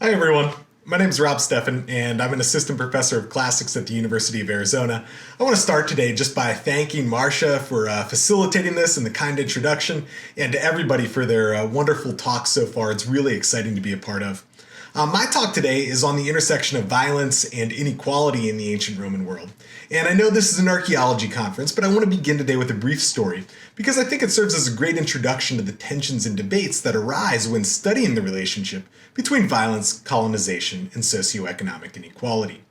Hi everyone, my name is Stephan, and I'm an assistant professor of classics at the University of Arizona. I want to start today just by thanking Marcia for facilitating this and the kind introduction, and to everybody for their wonderful talk so far. It's really exciting to be a part of. My talk today is on the intersection of violence and inequality in the ancient Roman world. And I know this is an archaeology conference, but I want to begin today with a brief story because I think it serves as a great introduction to the tensions and debates that arise when studying the relationship between violence, colonization, and socioeconomic inequality.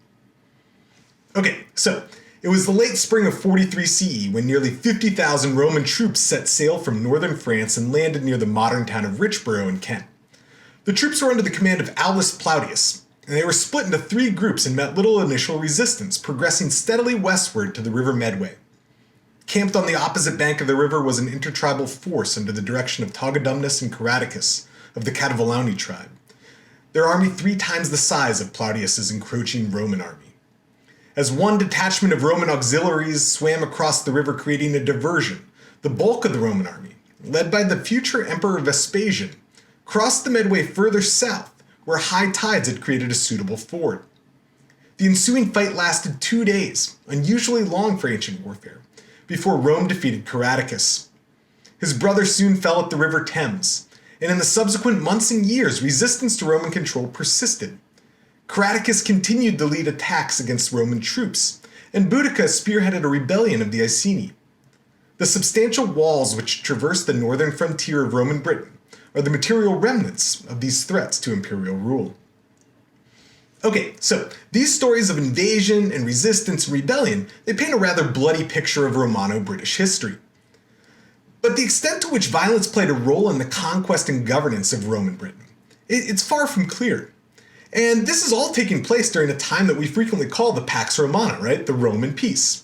Okay, so it was the late spring of 43 CE when nearly 50,000 Roman troops set sail from northern France and landed near the modern town of Richborough in Kent. The troops were under the command of Aulus Plautius, and they were split into three groups and met little initial resistance, progressing steadily westward to the river Medway. Camped on the opposite bank of the river was an intertribal force under the direction of Togodumnus and Caradicus of the Cativellauni tribe, their army 3 times the size of Plautius's encroaching Roman army. As one detachment of Roman auxiliaries swam across the river creating a diversion, the bulk of the Roman army, led by the future Emperor Vespasian, crossed the Medway further south, where high tides had created a suitable ford. The ensuing fight lasted 2 days, unusually long for ancient warfare, before Rome defeated Caradicus. His brother soon fell at the river Thames, and in the subsequent months and years, resistance to Roman control persisted. Caradicus continued to lead attacks against Roman troops, and Boudicca spearheaded a rebellion of the Iceni. The substantial walls which traverse the northern frontier of Roman Britain are the material remnants of these threats to imperial rule. Okay, so these stories of invasion and resistance and rebellion, they paint a rather bloody picture of Romano-British history. But the extent to which violence played a role in the conquest and governance of Roman Britain, it's far from clear. And this is all taking place during a time that we frequently call the Pax Romana, right? The Roman peace.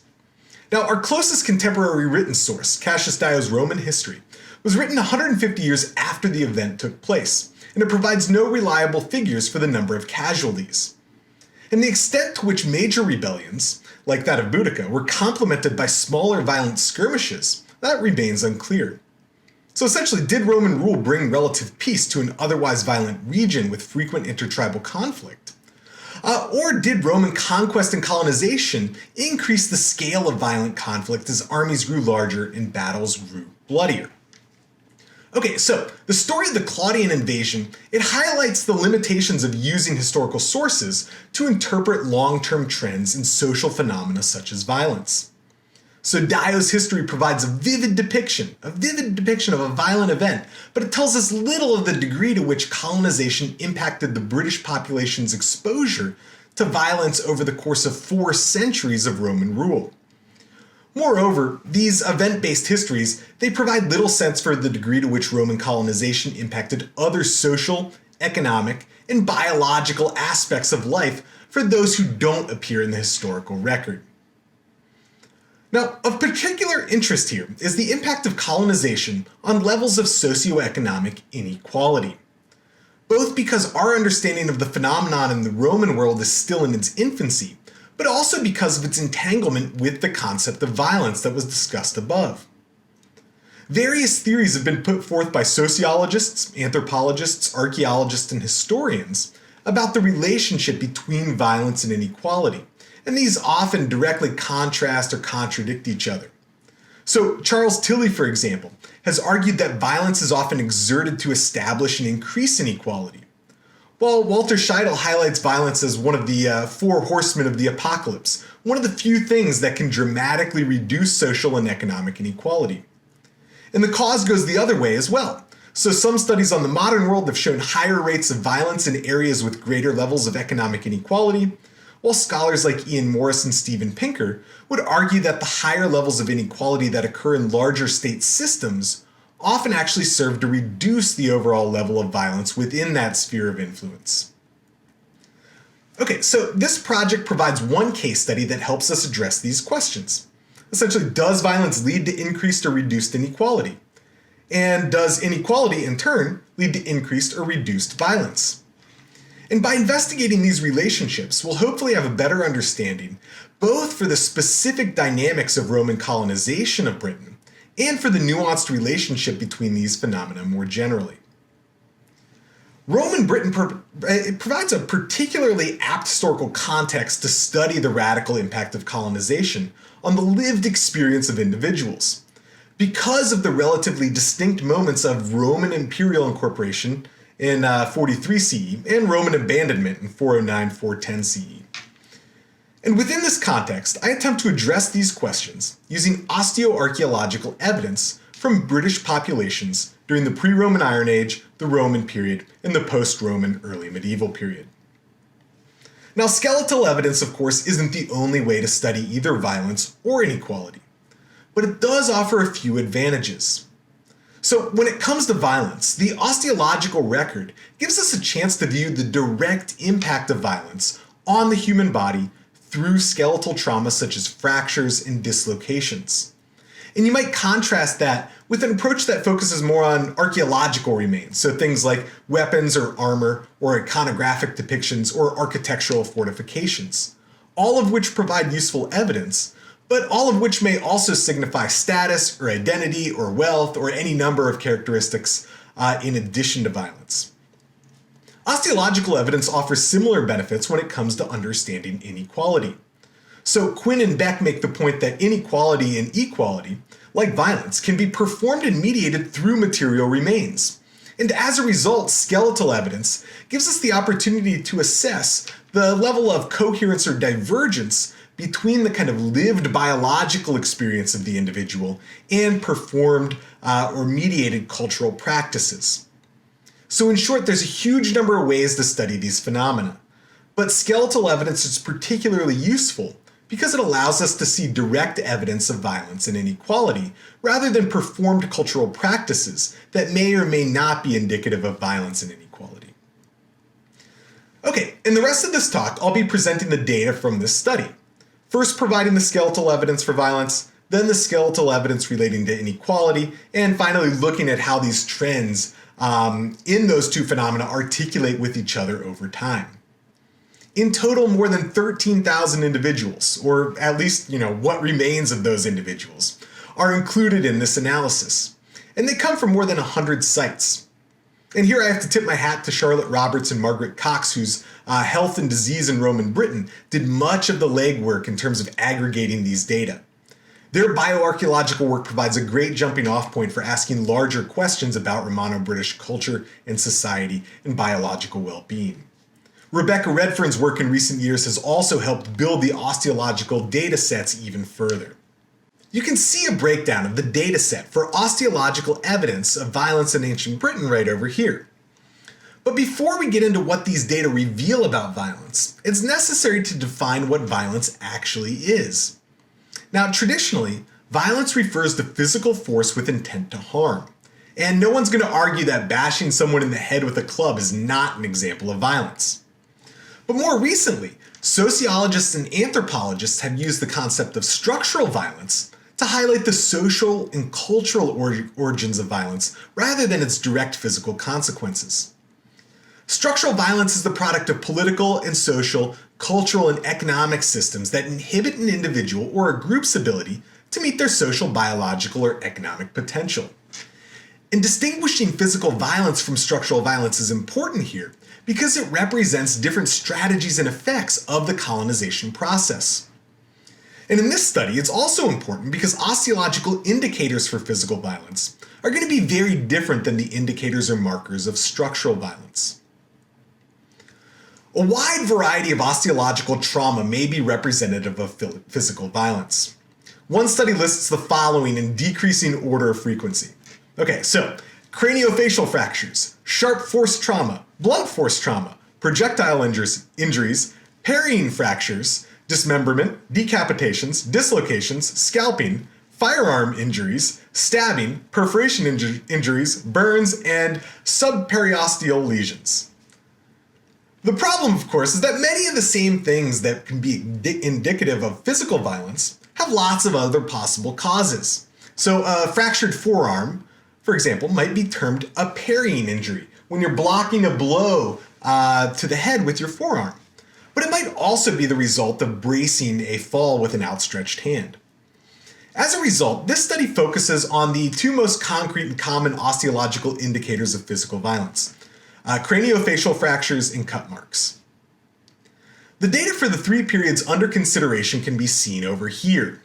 Now, our closest contemporary written source, Cassius Dio's Roman History, was written 150 years after the event took place, and it provides no reliable figures for the number of casualties. And the extent to which major rebellions, like that of Boudicca, were complemented by smaller violent skirmishes, that remains unclear. So essentially, did Roman rule bring relative peace to an otherwise violent region with frequent intertribal conflict? Or did Roman conquest and colonization increase the scale of violent conflict as armies grew larger and battles grew bloodier? Okay, so the story of the Claudian invasion, it highlights the limitations of using historical sources to interpret long-term trends in social phenomena such as violence. So Dio's history provides a vivid depiction of a violent event, but it tells us little of the degree to which colonization impacted the British population's exposure to violence over the course of 4 centuries of Roman rule. Moreover, these event-based histories, they provide little sense for the degree to which Roman colonization impacted other social, economic, and biological aspects of life for those who don't appear in the historical record. Now, of particular interest here is the impact of colonization on levels of socioeconomic inequality. Both because our understanding of the phenomenon in the Roman world is still in its infancy, but also because of its entanglement with the concept of violence that was discussed above. Various theories have been put forth by sociologists, anthropologists, archaeologists, and historians about the relationship between violence and inequality, and these often directly contrast or contradict each other. So Charles Tilly, for example, has argued that violence is often exerted to establish and increase inequality, while Walter Scheidel highlights violence as one of the 4 horsemen of the apocalypse, one of the few things that can dramatically reduce social and economic inequality. And the cause goes the other way as well. So some studies on the modern world have shown higher rates of violence in areas with greater levels of economic inequality, while scholars like Ian Morris and Steven Pinker would argue that the higher levels of inequality that occur in larger state systems often actually serve to reduce the overall level of violence within that sphere of influence. Okay, so this project provides one case study that helps us address these questions. Essentially, does violence lead to increased or reduced inequality? And does inequality, in turn, lead to increased or reduced violence? And by investigating these relationships, we'll hopefully have a better understanding both for the specific dynamics of Roman colonization of Britain and for the nuanced relationship between these phenomena more generally. Roman Britain it provides a particularly apt historical context to study the radical impact of colonization on the lived experience of individuals. Because of the relatively distinct moments of Roman imperial incorporation in 43 CE and Roman abandonment in 409-410 CE. And within this context, I attempt to address these questions using osteoarchaeological evidence from British populations during the pre-Roman Iron Age, the Roman period, and the post-Roman early medieval period. Now, skeletal evidence, of course, isn't the only way to study either violence or inequality, but it does offer a few advantages. So when it comes to violence, the osteological record gives us a chance to view the direct impact of violence on the human body through skeletal trauma such as fractures and dislocations. And you might contrast that with an approach that focuses more on archaeological remains, so things like weapons or armor or iconographic depictions or architectural fortifications, all of which provide useful evidence, but all of which may also signify status or identity or wealth or any number of characteristics in addition to violence. Osteological evidence offers similar benefits when it comes to understanding inequality. So Quinn and Beck make the point that inequality and equality, like violence, can be performed and mediated through material remains. And as a result, skeletal evidence gives us the opportunity to assess the level of coherence or divergence between the kind of lived biological experience of the individual and performed or mediated cultural practices. So in short, there's a huge number of ways to study these phenomena, but skeletal evidence is particularly useful because it allows us to see direct evidence of violence and inequality rather than performed cultural practices that may or may not be indicative of violence and inequality. Okay, in the rest of this talk, I'll be presenting the data from this study. First providing the skeletal evidence for violence, then the skeletal evidence relating to inequality, and finally looking at how these trends in those two phenomena articulate with each other over time. In total, more than 13,000 individuals, or at least, what remains of those individuals, are included in this analysis. And they come from more than 100 sites. And here I have to tip my hat to Charlotte Roberts and Margaret Cox, whose Health and Disease in Roman Britain did much of the legwork in terms of aggregating these data. Their bioarchaeological work provides a great jumping off point for asking larger questions about Romano-British culture and society and biological well-being. Rebecca Redfern's work in recent years has also helped build the osteological data sets even further. You can see a breakdown of the data set for osteological evidence of violence in ancient Britain right over here. But before we get into what these data reveal about violence, it's necessary to define what violence actually is. Now, traditionally, violence refers to physical force with intent to harm. And no one's going to argue that bashing someone in the head with a club is not an example of violence. But more recently, sociologists and anthropologists have used the concept of structural violence to highlight the social and cultural origins of violence rather than its direct physical consequences. Structural violence is the product of political and social, cultural, and economic systems that inhibit an individual or a group's ability to meet their social, biological, or economic potential. And distinguishing physical violence from structural violence is important here because it represents different strategies and effects of the colonization process. And in this study, it's also important because osteological indicators for physical violence are going to be very different than the indicators or markers of structural violence. A wide variety of osteological trauma may be representative of physical violence. One study lists the following in decreasing order of frequency. Okay, so craniofacial fractures, sharp force trauma, blunt force trauma, projectile injuries, parrying fractures, dismemberment, decapitations, dislocations, scalping, firearm injuries, stabbing, perforation injuries, burns, and subperiosteal lesions. The problem, of course, is that many of the same things that can be indicative of physical violence have lots of other possible causes. So a fractured forearm, for example, might be termed a parrying injury when you're blocking a blow to the head with your forearm. But it might also be the result of bracing a fall with an outstretched hand. As a result, this study focuses on the two most concrete and common osteological indicators of physical violence. craniofacial fractures, and cut marks. The data for the 3 periods under consideration can be seen over here.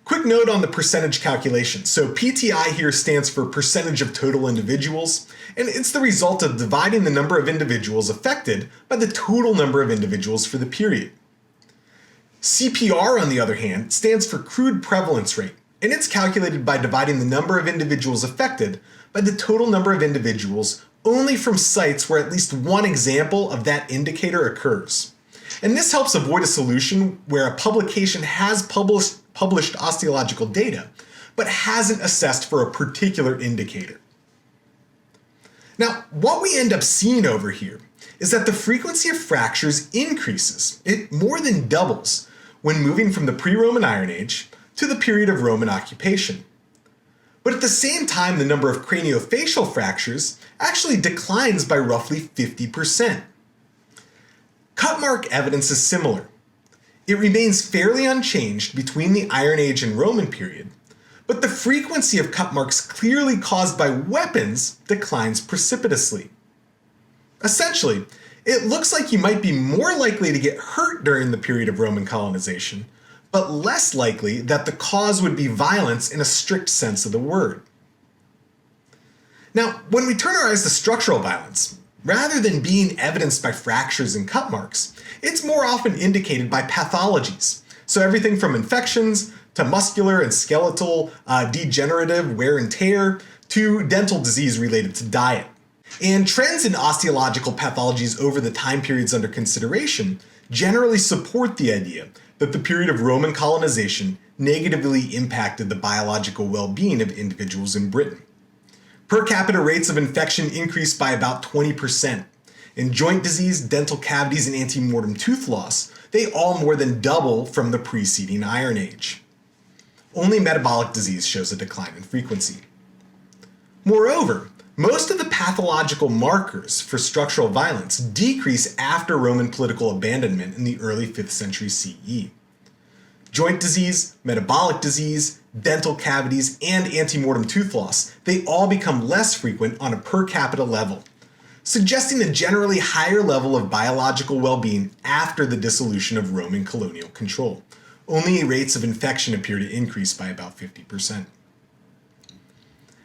Quick note on the percentage calculation. So PTI here stands for percentage of total individuals, and it's the result of dividing the number of individuals affected by the total number of individuals for the period. CPR, on the other hand, stands for crude prevalence rate, and it's calculated by dividing the number of individuals affected by the total number of individuals only from sites where at least one example of that indicator occurs. And this helps avoid a solution where a publication has published osteological data, but hasn't assessed for a particular indicator. Now, what we end up seeing over here is that the frequency of fractures increases. It more than doubles when moving from the pre-Roman Iron Age to the period of Roman occupation. But at the same time, the number of craniofacial fractures actually declines by roughly 50%. Cut mark evidence is similar. It remains fairly unchanged between the Iron Age and Roman period, but the frequency of cut marks clearly caused by weapons declines precipitously. Essentially, it looks like you might be more likely to get hurt during the period of Roman colonization, but less likely that the cause would be violence in a strict sense of the word. Now, when we turn our eyes to structural violence, rather than being evidenced by fractures and cut marks, it's more often indicated by pathologies. So everything from infections to muscular and skeletal degenerative wear and tear to dental disease related to diet. And trends in osteological pathologies over the time periods under consideration generally support the idea that the period of Roman colonization negatively impacted the biological well-being of individuals in Britain. Per capita rates of infection increased by about 20%. In joint disease, dental cavities, and antemortem tooth loss, they all more than double from the preceding Iron Age. Only metabolic disease shows a decline in frequency. Moreover, most of the pathological markers for structural violence decrease after Roman political abandonment in the early 5th century CE. Joint disease, metabolic disease, dental cavities, and antemortem tooth loss, they all become less frequent on a per capita level, suggesting a generally higher level of biological well-being after the dissolution of Roman colonial control. Only rates of infection appear to increase by about 50%.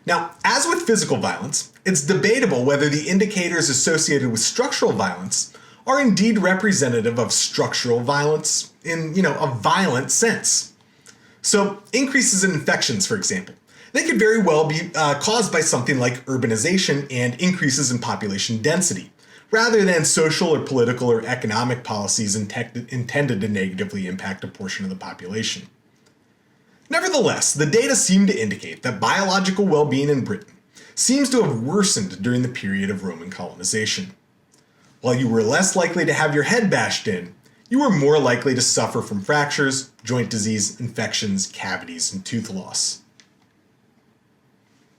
Now, as with physical violence, it's debatable whether the indicators associated with structural violence are indeed representative of structural violence in, a violent sense. So, increases in infections, for example, they could very well be caused by something like urbanization and increases in population density, rather than social or political or economic policies intended to negatively impact a portion of the population. Nevertheless, the data seem to indicate that biological well-being in Britain seems to have worsened during the period of Roman colonization. While you were less likely to have your head bashed in, you were more likely to suffer from fractures, joint disease, infections, cavities, and tooth loss.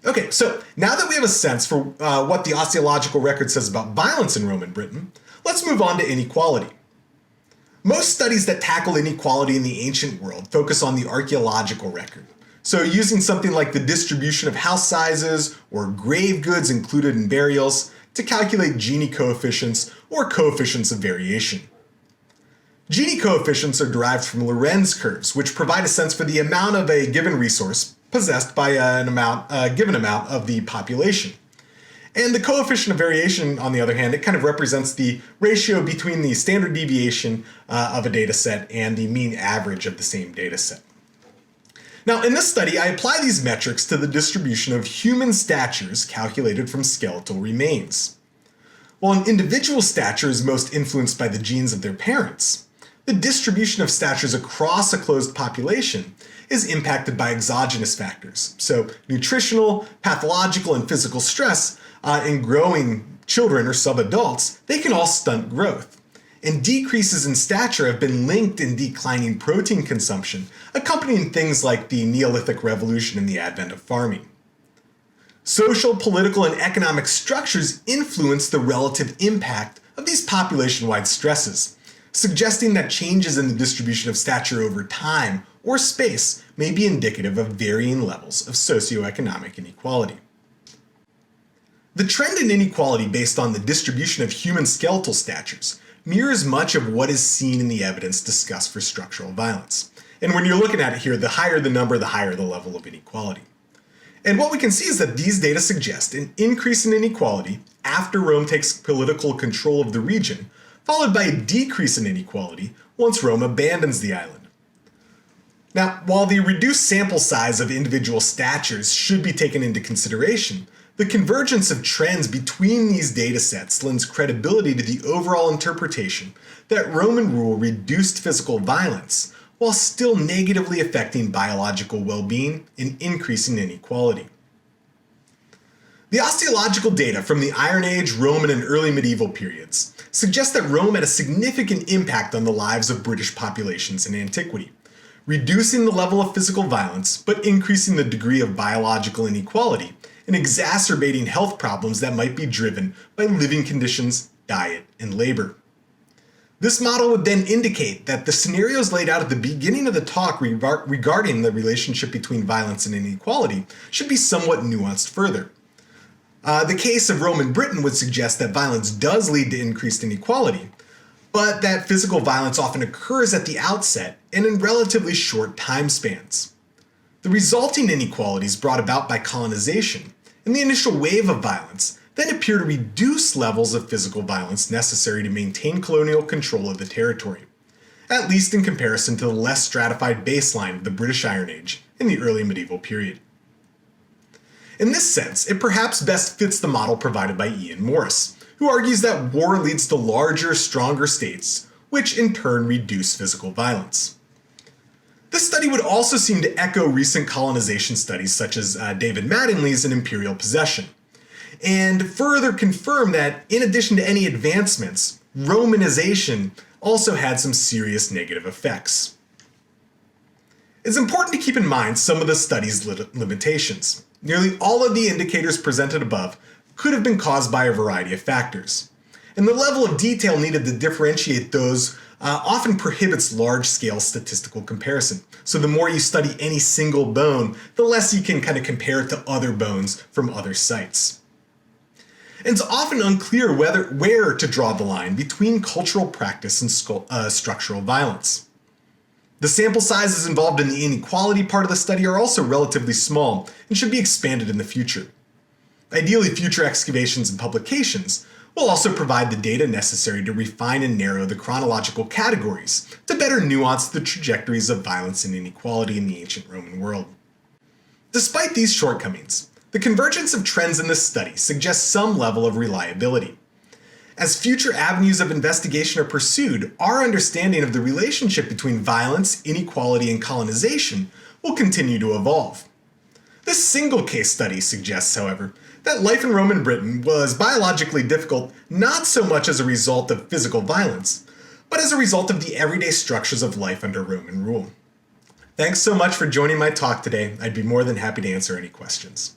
Okay, so now that we have a sense for what the osteological record says about violence in Roman Britain, let's move on to inequality. Most studies that tackle inequality in the ancient world focus on the archaeological record. So using something like the distribution of house sizes or grave goods included in burials to calculate Gini coefficients or coefficients of variation. Gini coefficients are derived from Lorenz curves, which provide a sense for the amount of a given resource possessed by a given amount of the population. And the coefficient of variation, on the other hand, it kind of represents the ratio between the standard deviation of a data set and the mean average of the same data set. Now, in this study, I apply these metrics to the distribution of human statures calculated from skeletal remains. While an individual's stature is most influenced by the genes of their parents, the distribution of statures across a closed population is impacted by exogenous factors. So nutritional, pathological, and physical stress in growing children or subadults, they can all stunt growth. And decreases in stature have been linked in declining protein consumption, accompanying things like the Neolithic Revolution and the advent of farming. Social, political, and economic structures influence the relative impact of these population-wide stresses, suggesting that changes in the distribution of stature over time or space may be indicative of varying levels of socioeconomic inequality. The trend in inequality based on the distribution of human skeletal statures mirrors much of what is seen in the evidence discussed for structural violence. And when you're looking at it here, the higher the number, the higher the level of inequality. And what we can see is that these data suggest an increase in inequality after Rome takes political control of the region, followed by a decrease in inequality once Rome abandons the island. Now, while the reduced sample size of individual statures should be taken into consideration, the convergence of trends between these data sets lends credibility to the overall interpretation that Roman rule reduced physical violence while still negatively affecting biological well-being and increasing inequality. The osteological data from the Iron Age, Roman, and early medieval periods suggest that Rome had a significant impact on the lives of British populations in antiquity, reducing the level of physical violence but increasing the degree of biological inequality and exacerbating health problems that might be driven by living conditions, diet, and labor. This model would then indicate that the scenarios laid out at the beginning of the talk regarding the relationship between violence and inequality should be somewhat nuanced further. The case of Roman Britain would suggest that violence does lead to increased inequality, but that physical violence often occurs at the outset and in relatively short time spans. The resulting inequalities brought about by colonization and the initial wave of violence then appear to reduce levels of physical violence necessary to maintain colonial control of the territory, at least in comparison to the less stratified baseline of the British Iron Age in the early medieval period. In this sense, it perhaps best fits the model provided by Ian Morris, who argues that war leads to larger, stronger states, which in turn reduce physical violence. This study would also seem to echo recent colonization studies such as David Mattingly's in Imperial Possession, and further confirm that in addition to any advancements, Romanization also had some serious negative effects. It's important to keep in mind some of the study's limitations. Nearly all of the indicators presented above could have been caused by a variety of factors, and the level of detail needed to differentiate those often prohibits large-scale statistical comparison. So the more you study any single bone, the less you can kind of compare it to other bones from other sites. And it's often unclear where to draw the line between cultural practice and structural violence. The sample sizes involved in the inequality part of the study are also relatively small and should be expanded in the future. Ideally, future excavations and publications will also provide the data necessary to refine and narrow the chronological categories to better nuance the trajectories of violence and inequality in the ancient Roman world. Despite these shortcomings, the convergence of trends in this study suggests some level of reliability. As future avenues of investigation are pursued, our understanding of the relationship between violence, inequality, and colonization will continue to evolve. This single case study suggests, however, that life in Roman Britain was biologically difficult not so much as a result of physical violence, but as a result of the everyday structures of life under Roman rule. Thanks so much for joining my talk today. I'd be more than happy to answer any questions.